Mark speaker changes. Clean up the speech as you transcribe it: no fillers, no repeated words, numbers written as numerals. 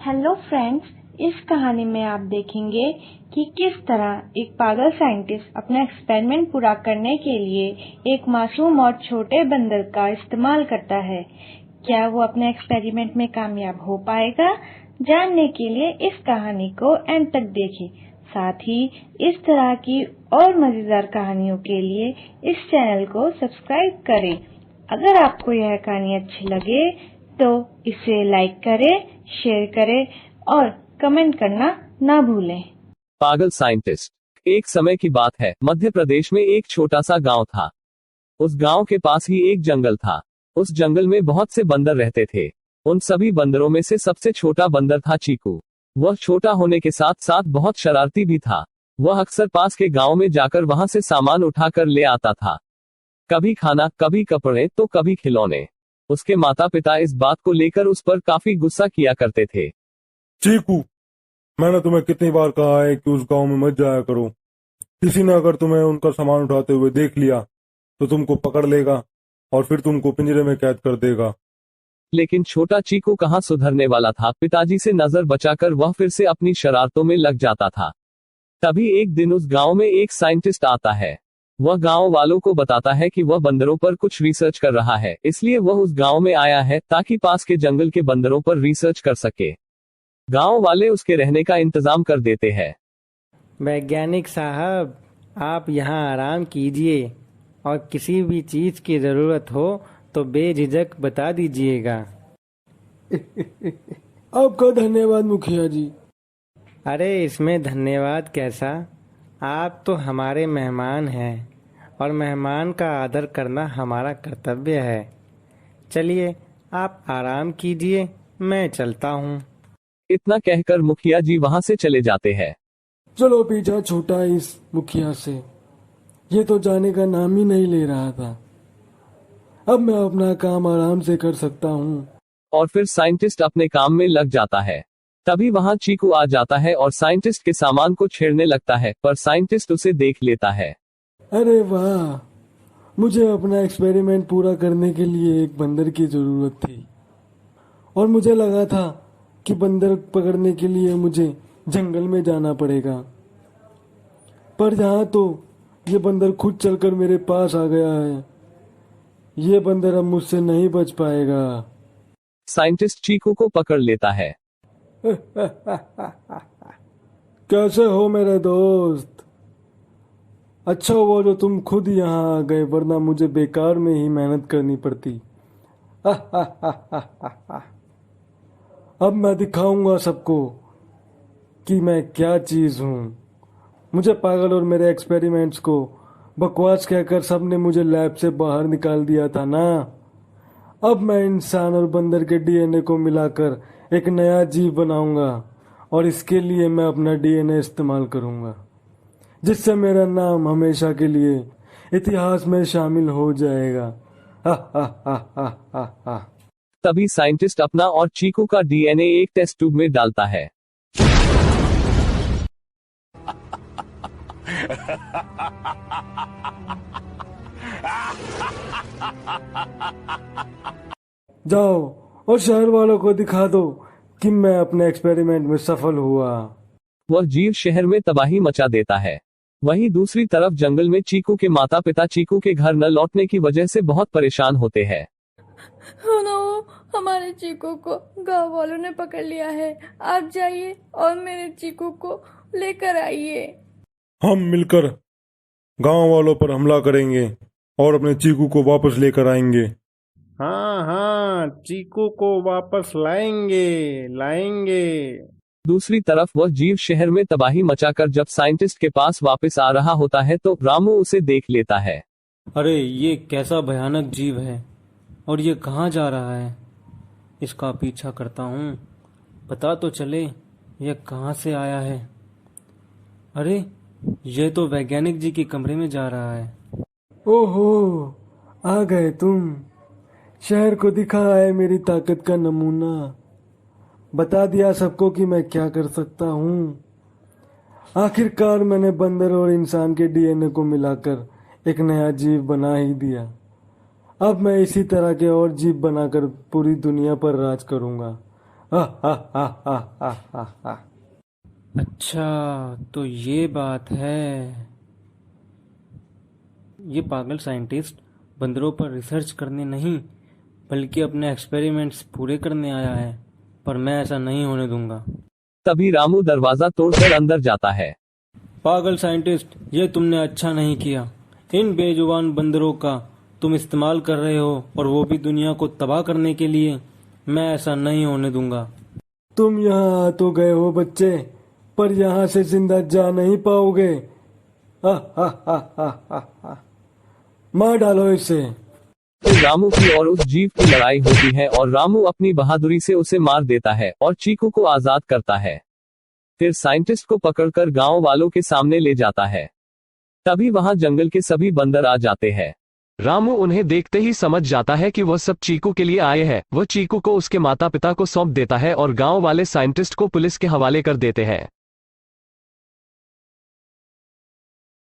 Speaker 1: Hello friends, इस कहानी में आप देखेंगे कि किस तरह एक पागल साइंटिस्ट अपना एक्सपेरिमेंट पूरा करने के लिए एक मासूम और छोटे बंदर का इस्तेमाल करता है। क्या वो अपने एक्सपेरिमेंट में कामयाब हो पाएगा? जानने के लिए इस कहानी को एंड तक देखें। साथ ही इस तरह की और मजेदार कहानियों के लिए इस चैनल को सब्सक्राइब करें। अगर आपको यह कहानी अच्छी लगे तो इसे लाइक करें, शेयर करें और कमेंट करना ना भूलें।
Speaker 2: पागल साइंटिस्ट। एक समय की बात है, मध्य प्रदेश में एक छोटा सा गांव था। उस गांव के पास ही एक जंगल था। उस जंगल में बहुत से बंदर रहते थे। उन सभी बंदरों में से सबसे छोटा बंदर था चीकू। वह छोटा होने के साथ साथ बहुत शरारती भी था। वह अक्सर पास के गांव में जाकर वहां से सामान उठाकर ले आता था। कभी खाना, कभी कपड़े तो कभी खिलौने। उसके माता पिता इस बात को लेकर उस पर काफी गुस्सा किया करते थे।
Speaker 3: चीकू, मैंने तुम्हें कितनी बार कहा है कि उस गांव में मत जाया करो। किसी ने अगर तुम्हें उनका सामान उठाते हुए देख लिया तो तुमको पकड़ लेगा और फिर तुमको पिंजरे में कैद कर देगा।
Speaker 2: लेकिन छोटा चीकू कहाँ सुधरने वाला था। पिताजी से नजर बचाकर वह फिर से अपनी शरारतों में लग जाता था। तभी एक दिन उस गांव में एक साइंटिस्ट आता है। वह गांव वालों को बताता है कि वह बंदरों पर कुछ रिसर्च कर रहा है, इसलिए वह उस गांव में आया है ताकि पास के जंगल के बंदरों पर रिसर्च कर सके। गांव वाले उसके रहने का इंतजाम कर देते हैं।
Speaker 4: वैज्ञानिक साहब, आप यहाँ आराम कीजिए और किसी भी चीज की जरूरत हो तो बेझिझक बता दीजिएगा।
Speaker 3: आपका धन्यवाद मुखिया जी।
Speaker 4: अरे इसमें धन्यवाद कैसा, आप तो हमारे मेहमान हैं और मेहमान का आदर करना हमारा कर्तव्य है। चलिए आप आराम कीजिए, मैं चलता हूँ।
Speaker 2: इतना कहकर मुखिया जी वहां से चले जाते हैं।
Speaker 3: चलो पीछा छूटा इस मुखिया से। ये तो जाने का नाम ही नहीं ले रहा था। अब मैं अपना काम आराम से कर सकता हूँ।
Speaker 2: और फिर साइंटिस्ट अपने काम में लग जाता है। तभी वहां चीकू आ जाता है और साइंटिस्ट के सामान को छेड़ने लगता है, पर साइंटिस्ट उसे देख लेता है।
Speaker 3: अरे वाह, मुझे अपना एक्सपेरिमेंट पूरा करने के लिए एक बंदर की जरूरत थी और मुझे लगा था कि बंदर पकड़ने के लिए मुझे जंगल में जाना पड़ेगा, पर यहाँ तो ये बंदर खुद चलकर मेरे पास आ गया है। ये बंदर अब मुझसे नहीं बच पाएगा।
Speaker 2: साइंटिस्ट चीकू को पकड़ लेता है।
Speaker 3: कैसे हो मेरे दोस्त? अच्छा हुआ जो तुम खुद यहाँ आ गए, वरना मुझे बेकार में ही मेहनत करनी पड़ती। अब मैं दिखाऊंगा सबको कि मैं क्या चीज हूँ। मुझे पागल और मेरे एक्सपेरिमेंट्स को बकवास कहकर सबने मुझे लैब से बाहर निकाल दिया था ना। अब मैं इंसान और बंदर के डीएनए को मिलाकर एक नया जीव बनाऊंगा और इसके लिए मैं अपना डीएनए इस्तेमाल करूंगा, जिससे मेरा नाम हमेशा के लिए इतिहास में शामिल हो जाएगा। हा हा हा हा हा हा।
Speaker 2: तभी साइंटिस्ट अपना और चीकू का डीएनए एक टेस्ट ट्यूब में डालता है।
Speaker 3: जाओ और शहर वालों को दिखा दो कि मैं अपने एक्सपेरिमेंट में सफल हुआ।
Speaker 2: वह जीव शहर में तबाही मचा देता है। वहीं दूसरी तरफ जंगल में चीकू के माता पिता चीकू के घर न लौटने की वजह से बहुत परेशान होते हैं।
Speaker 5: हमारे चीकू को गांव वालों ने पकड़ लिया है। आप जाइए और मेरे चीकू को लेकर आइए।
Speaker 3: हम मिलकर गांव वालों पर हमला करेंगे और अपने चीकू को वापस लेकर आएंगे।
Speaker 4: हाँ हाँ, चीकू को वापस लाएंगे।
Speaker 2: दूसरी तरफ वह जीव शहर में तबाही मचाकर जब साइंटिस्ट के पास वापस आ रहा होता है तो रामू उसे देख लेता है।
Speaker 6: अरे ये कैसा भयानक जीव है और ये कहाँ जा रहा है? इसका पीछा करता हूँ, पता तो चले यह कहाँ से आया है। अरे ये तो वैज्ञानिक जी के कमरे में जा रहा है।
Speaker 3: ओहो, आ गए तुम। शहर को दिखा है मेरी ताकत का नमूना। बता दिया सबको कि मैं क्या कर सकता हूँ। आखिरकार मैंने बंदर और इंसान के डीएनए को मिलाकर एक नया जीव बना ही दिया। अब मैं इसी तरह के और जीव बनाकर पूरी दुनिया पर राज करूंगा। हा हा हा हा हा हा हा।
Speaker 6: अच्छा, तो ये बात है। ये पागल साइंटिस्ट बंदरों पर रिसर्च करने नहीं बल्कि अपने एक्सपेरिमेंट्स पूरे करने आया है, पर मैं ऐसा नहीं होने दूंगा।
Speaker 2: तभी रामू दरवाजा तोड़कर अंदर जाता है।
Speaker 6: पागल साइंटिस्ट, ये तुमने अच्छा नहीं किया। इन बेजुबान बंदरों का तुम इस्तेमाल कर रहे हो, और वो भी दुनिया को तबाह करने के लिए। मैं ऐसा नहीं होने दूंगा।
Speaker 3: तुम यहाँ आ तो गए हो बच्चे, पर यहाँ से जिंदा जा नहीं पाओगे। हा हा हा हा हा हा। मार डालो इसे।
Speaker 2: फिर रामू की और उस जीव की लड़ाई होती है और रामू अपनी बहादुरी से उसे मार देता है और चीकू को आजाद करता है। फिर साइंटिस्ट को पकड़कर गांव वालों के सामने ले जाता है। तभी वहां जंगल के सभी बंदर आ जाते हैं।
Speaker 7: रामू उन्हें देखते ही समझ जाता है कि वह सब चीकू के लिए आए हैं। वह चीकू को उसके माता पिता को सौंप देता है और गांव वाले साइंटिस्ट को पुलिस के हवाले कर देते हैं।